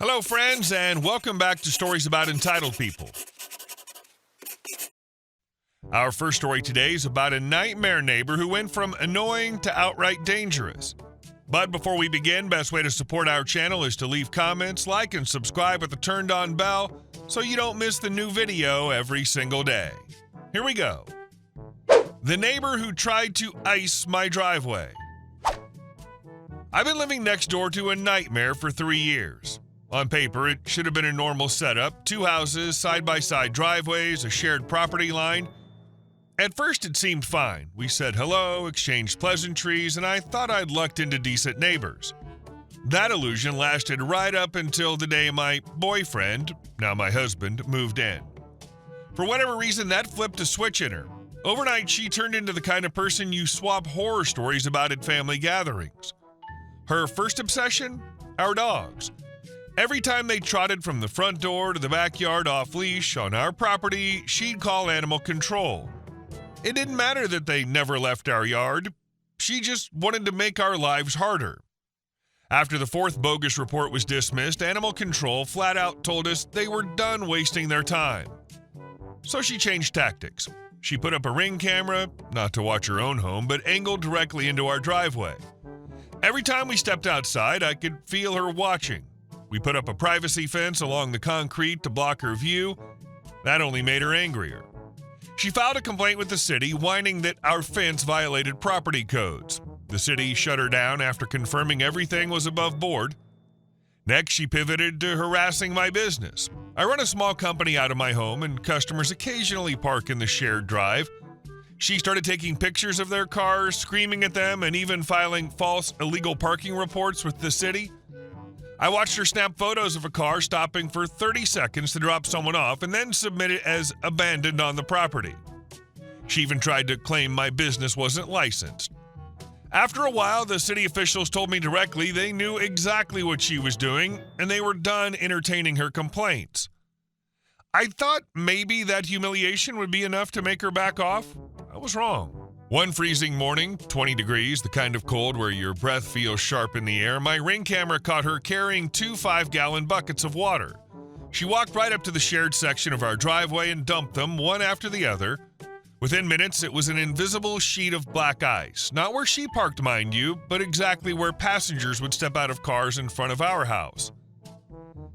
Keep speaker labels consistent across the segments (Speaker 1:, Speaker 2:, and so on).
Speaker 1: Hello, friends, and welcome back to Stories About Entitled People. Our first story today is about a nightmare neighbor who went from annoying to outright dangerous. But before we begin, best way to support our channel is to leave comments, like, and subscribe with the turned-on bell so you don't miss the new video every single day. Here we go. The neighbor who tried to ice my driveway. I've been living next door to a nightmare for 3 years. On paper, it should have been a normal setup, 2 houses, side-by-side driveways, a shared property line. At first, it seemed fine. We said hello, exchanged pleasantries, and I thought I'd lucked into decent neighbors. That illusion lasted right up until the day my boyfriend, now my husband, moved in. For whatever reason, that flipped a switch in her. Overnight, she turned into the kind of person you swap horror stories about at family gatherings. Her first obsession? Our dogs. Every time they trotted from the front door to the backyard off-leash on our property, she'd call animal control. It didn't matter that they never left our yard. She just wanted to make our lives harder. After the 4th bogus report was dismissed, animal control flat out told us they were done wasting their time. So she changed tactics. She put up a Ring camera, not to watch her own home, but angled directly into our driveway. Every time we stepped outside, I could feel her watching. We put up a privacy fence along the concrete to block her view. That only made her angrier. She filed a complaint with the city, whining that our fence violated property codes. The city shut her down after confirming everything was above board. Next, she pivoted to harassing my business. I run a small company out of my home, and customers occasionally park in the shared drive. She started taking pictures of their cars, screaming at them, and even filing false illegal parking reports with the city. I watched her snap photos of a car stopping for 30 seconds to drop someone off and then submit it as abandoned on the property. She even tried to claim my business wasn't licensed. After a while, the city officials told me directly they knew exactly what she was doing, and they were done entertaining her complaints. I thought maybe that humiliation would be enough to make her back off. I was wrong. One freezing morning, 20 degrees, the kind of cold where your breath feels sharp in the air, my Ring camera caught her carrying 2 5-gallon buckets of water. She walked right up to the shared section of our driveway and dumped them one after the other. Within minutes, it was an invisible sheet of black ice. Not where she parked, mind you, but exactly where passengers would step out of cars in front of our house.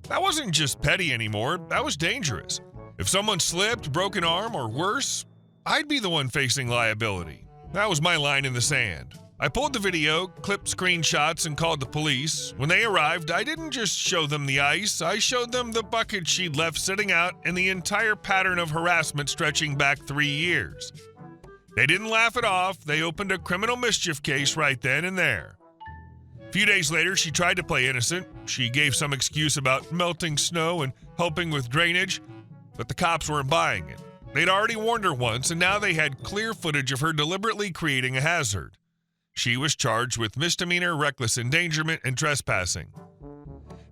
Speaker 1: That wasn't just petty anymore, that was dangerous. If someone slipped, broke an arm, or worse, I'd be the one facing liability. That was my line in the sand. I pulled the video, clipped screenshots, and called the police. When they arrived, I didn't just show them the ice, I showed them the bucket she'd left sitting out and the entire pattern of harassment stretching back 3 years. They didn't laugh it off, they opened a criminal mischief case right then and there. A few days later, she tried to play innocent. She gave some excuse about melting snow and helping with drainage, but the cops weren't buying it. They'd already warned her once, and now they had clear footage of her deliberately creating a hazard. She was charged with misdemeanor, reckless endangerment, and trespassing.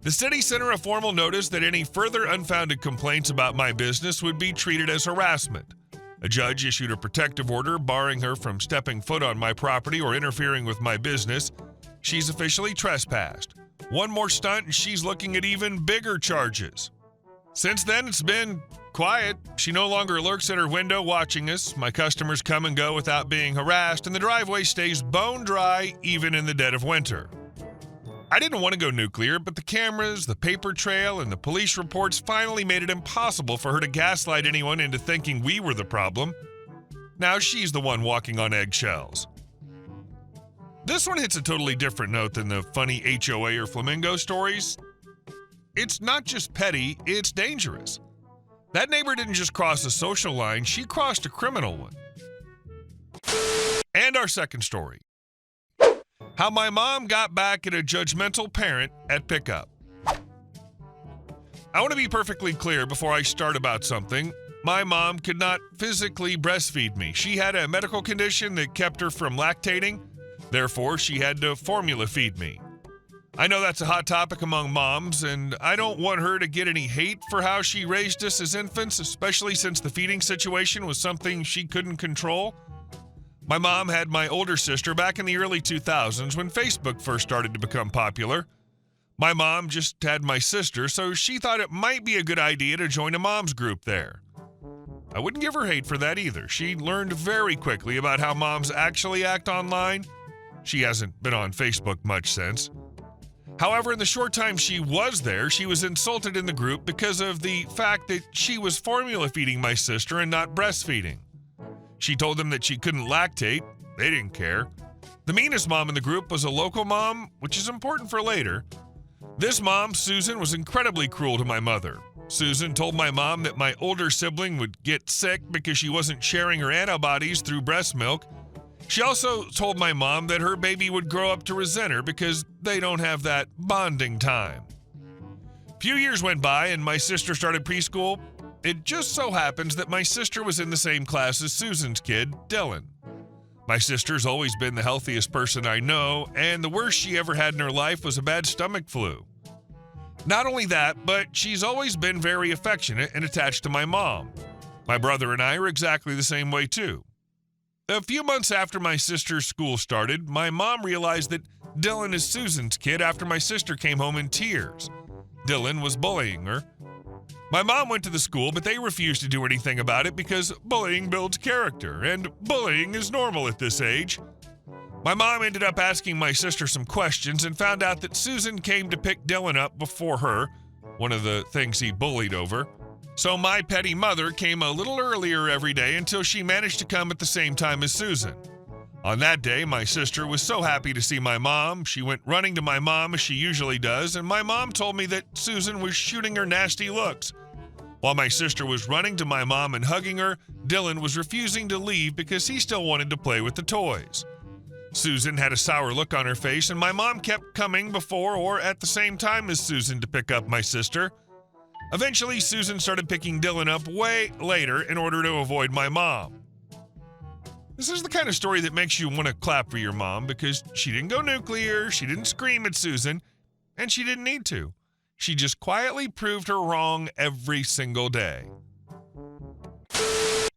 Speaker 1: The city sent her a formal notice that any further unfounded complaints about my business would be treated as harassment. A judge issued a protective order barring her from stepping foot on my property or interfering with my business. She's officially trespassed. One more stunt, and she's looking at even bigger charges. Since then, it's been quiet. She no longer lurks at her window watching us. My customers come and go without being harassed, and the driveway stays bone dry even in the dead of winter. I didn't want to go nuclear, but the cameras, the paper trail, and the police reports finally made it impossible for her to gaslight anyone into thinking we were the problem. Now she's the one walking on eggshells. This one hits a totally different note than the funny HOA or flamingo stories. It's not just petty, it's dangerous. That neighbor didn't just cross a social line, she crossed a criminal one. And our second story. How my mom got back at a judgmental parent at pickup. I want to be perfectly clear before I start about something. My mom could not physically breastfeed me. She had a medical condition that kept her from lactating. Therefore, she had to formula feed me. I know that's a hot topic among moms, and I don't want her to get any hate for how she raised us as infants, especially since the feeding situation was something she couldn't control. My mom had my older sister back in the early 2000s when Facebook first started to become popular. My mom just had my sister, so she thought it might be a good idea to join a mom's group there. I wouldn't give her hate for that either. She learned very quickly about how moms actually act online. She hasn't been on Facebook much since. However, in the short time she was there, she was insulted in the group because of the fact that she was formula feeding my sister and not breastfeeding. She told them that she couldn't lactate. They didn't care. The meanest mom in the group was a local mom, which is important for later. This mom, Susan, was incredibly cruel to my mother. Susan told my mom that my older sibling would get sick because she wasn't sharing her antibodies through breast milk. She also told my mom that her baby would grow up to resent her because they don't have that bonding time. A few years went by and my sister started preschool. It just so happens that my sister was in the same class as Susan's kid, Dylan. My sister's always been the healthiest person I know, and the worst she ever had in her life was a bad stomach flu. Not only that, but she's always been very affectionate and attached to my mom. My brother and I are exactly the same way too. A few months after my sister's school started, my mom realized that Dylan is Susan's kid after my sister came home in tears. Dylan was bullying her. My mom went to the school, but they refused to do anything about it because bullying builds character, and bullying is normal at this age. My mom ended up asking my sister some questions and found out that Susan came to pick Dylan up before her, one of the things he bullied over. So my petty mother came a little earlier every day until she managed to come at the same time as Susan. On that day, my sister was so happy to see my mom. She went running to my mom as she usually does, and my mom told me that Susan was shooting her nasty looks. While my sister was running to my mom and hugging her, Dylan was refusing to leave because he still wanted to play with the toys. Susan had a sour look on her face, and my mom kept coming before or at the same time as Susan to pick up my sister. Eventually, Susan started picking Dylan up way later in order to avoid my mom. This is the kind of story that makes you want to clap for your mom because she didn't go nuclear, she didn't scream at Susan, and she didn't need to. She just quietly proved her wrong every single day.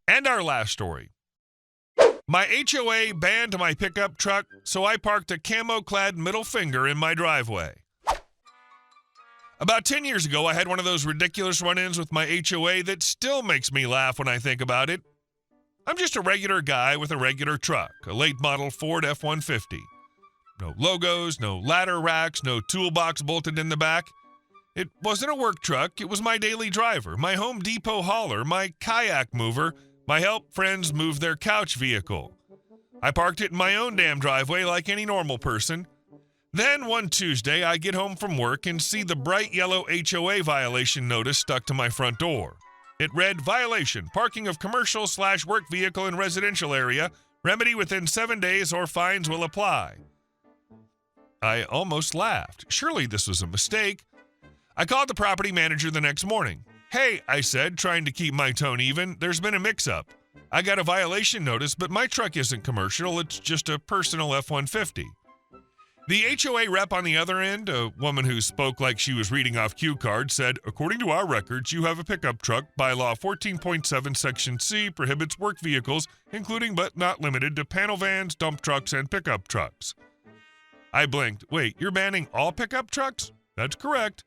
Speaker 1: And our last story. My HOA banned my pickup truck, so I parked a camo-clad middle finger in my driveway. About 10 years ago, I had one of those ridiculous run-ins with my HOA that still makes me laugh when I think about it. I'm just a regular guy with a regular truck, a late model Ford F-150. No logos, no ladder racks, no toolbox bolted in the back. It wasn't a work truck, it was my daily driver, my Home Depot hauler, my kayak mover, my help friends move their couch vehicle. I parked it in my own damn driveway like any normal person. Then one Tuesday, I get home from work and see the bright yellow HOA violation notice stuck to my front door. It read, "Violation, parking of commercial/work vehicle in residential area, remedy within 7 days or fines will apply." I almost laughed. Surely this was a mistake. I called the property manager the next morning. "Hey," I said, trying to keep my tone even, "there's been a mix-up. I got a violation notice, but my truck isn't commercial, it's just a personal F-150. The HOA rep on the other end, a woman who spoke like she was reading off cue cards, said, "According to our records, you have a pickup truck. Bylaw 14.7 Section C prohibits work vehicles, including but not limited to panel vans, dump trucks, and pickup trucks." I blinked. "Wait, you're banning all pickup trucks?" "That's correct."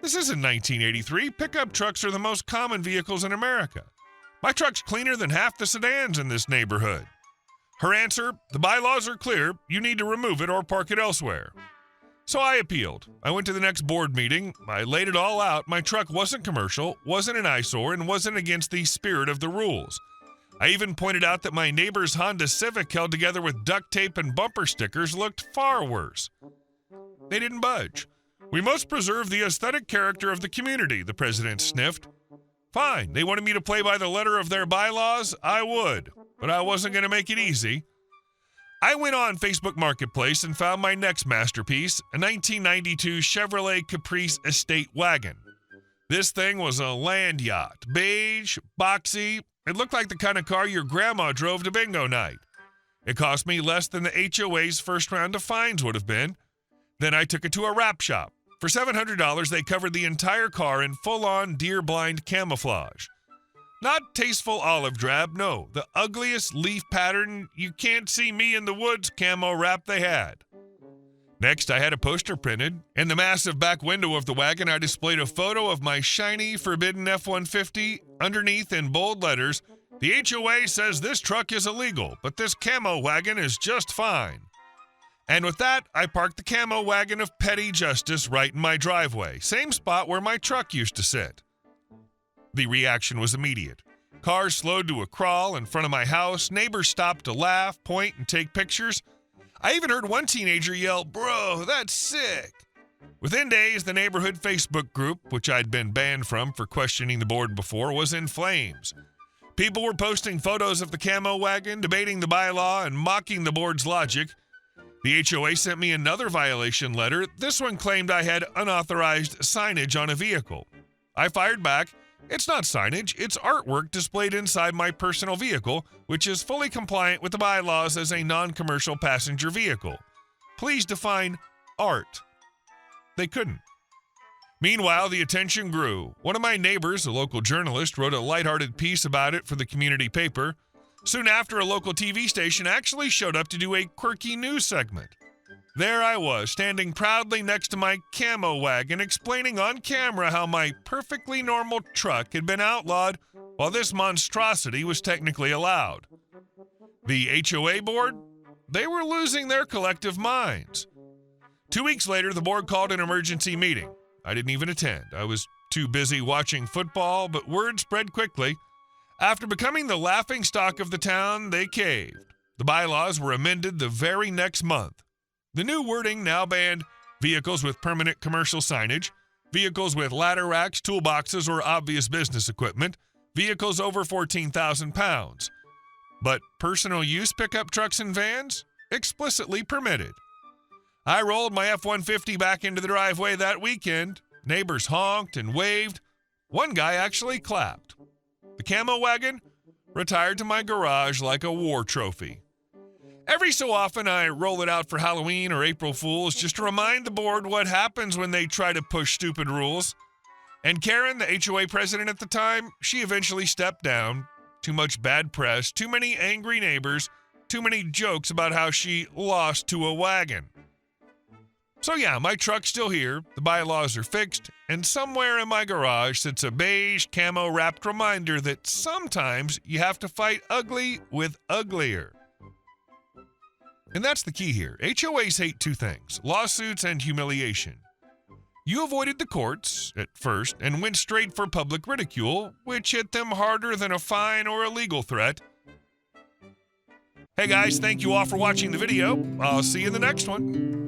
Speaker 1: This isn't 1983. Pickup trucks are the most common vehicles in America. My truck's cleaner than half the sedans in this neighborhood. Her answer, "The bylaws are clear. You need to remove it or park it elsewhere." So I appealed. I went to the next board meeting. I laid it all out. My truck wasn't commercial, wasn't an eyesore, and wasn't against the spirit of the rules. I even pointed out that my neighbor's Honda Civic held together with duct tape and bumper stickers looked far worse. They didn't budge. "We must preserve the aesthetic character of the community," the president sniffed. Fine, they wanted me to play by the letter of their bylaws. I would, but I wasn't going to make it easy. I went on Facebook Marketplace and found my next masterpiece, a 1992 Chevrolet Caprice Estate Wagon. This thing was a land yacht, beige, boxy. It looked like the kind of car your grandma drove to bingo night. It cost me less than the HOA's first round of fines would have been. Then I took it to a wrap shop. For $700, they covered the entire car in full-on deer-blind camouflage. Not tasteful olive drab, no, the ugliest leaf pattern, you can't see me in the woods camo wrap they had. Next, I had a poster printed. In the massive back window of the wagon, I displayed a photo of my shiny, forbidden F-150. Underneath, in bold letters, "The HOA says this truck is illegal, but this camo wagon is just fine." And with that, I parked the camo wagon of petty justice right in my driveway, same spot where my truck used to sit. The reaction was immediate. Cars slowed to a crawl in front of my house, neighbors stopped to laugh, point, and take pictures. I even heard one teenager yell, "Bro, that's sick." Within days, the neighborhood Facebook group, which I'd been banned from for questioning the board before, was in flames. People were posting photos of the camo wagon, debating the bylaw, and mocking the board's logic. The HOA sent me another violation letter. This one claimed I had unauthorized signage on a vehicle. I fired back, "It's not signage, it's artwork displayed inside my personal vehicle, which is fully compliant with the bylaws as a non-commercial passenger vehicle. Please define art." They couldn't. Meanwhile, the attention grew. One of my neighbors, a local journalist, wrote a lighthearted piece about it for the community paper. Soon after, a local TV station actually showed up to do a quirky news segment. There I was, standing proudly next to my camo wagon, explaining on camera how my perfectly normal truck had been outlawed while this monstrosity was technically allowed. The HOA board? They were losing their collective minds. 2 weeks later, the board called an emergency meeting. I didn't even attend. I was too busy watching football, but word spread quickly. After becoming the laughingstock of the town, they caved. The bylaws were amended the very next month. The new wording now banned vehicles with permanent commercial signage, vehicles with ladder racks, toolboxes, or obvious business equipment, vehicles over 14,000 pounds. But personal use pickup trucks and vans? Explicitly permitted. I rolled my F-150 back into the driveway that weekend. Neighbors honked and waved. One guy actually clapped. The camo wagon retired to my garage like a war trophy. Every so often, I roll it out for Halloween or April Fools just to remind the board what happens when they try to push stupid rules. And Karen, the HOA president at the time, she eventually stepped down. Too much bad press, too many angry neighbors, too many jokes about how she lost to a wagon. So yeah, my truck's still here, the bylaws are fixed, and somewhere in my garage sits a beige camo-wrapped reminder that sometimes you have to fight ugly with uglier. And that's the key here. HOAs hate two things: lawsuits and humiliation. You avoided the courts at first and went straight for public ridicule, which hit them harder than a fine or a legal threat. Hey guys, thank you all for watching the video. I'll see you in the next one.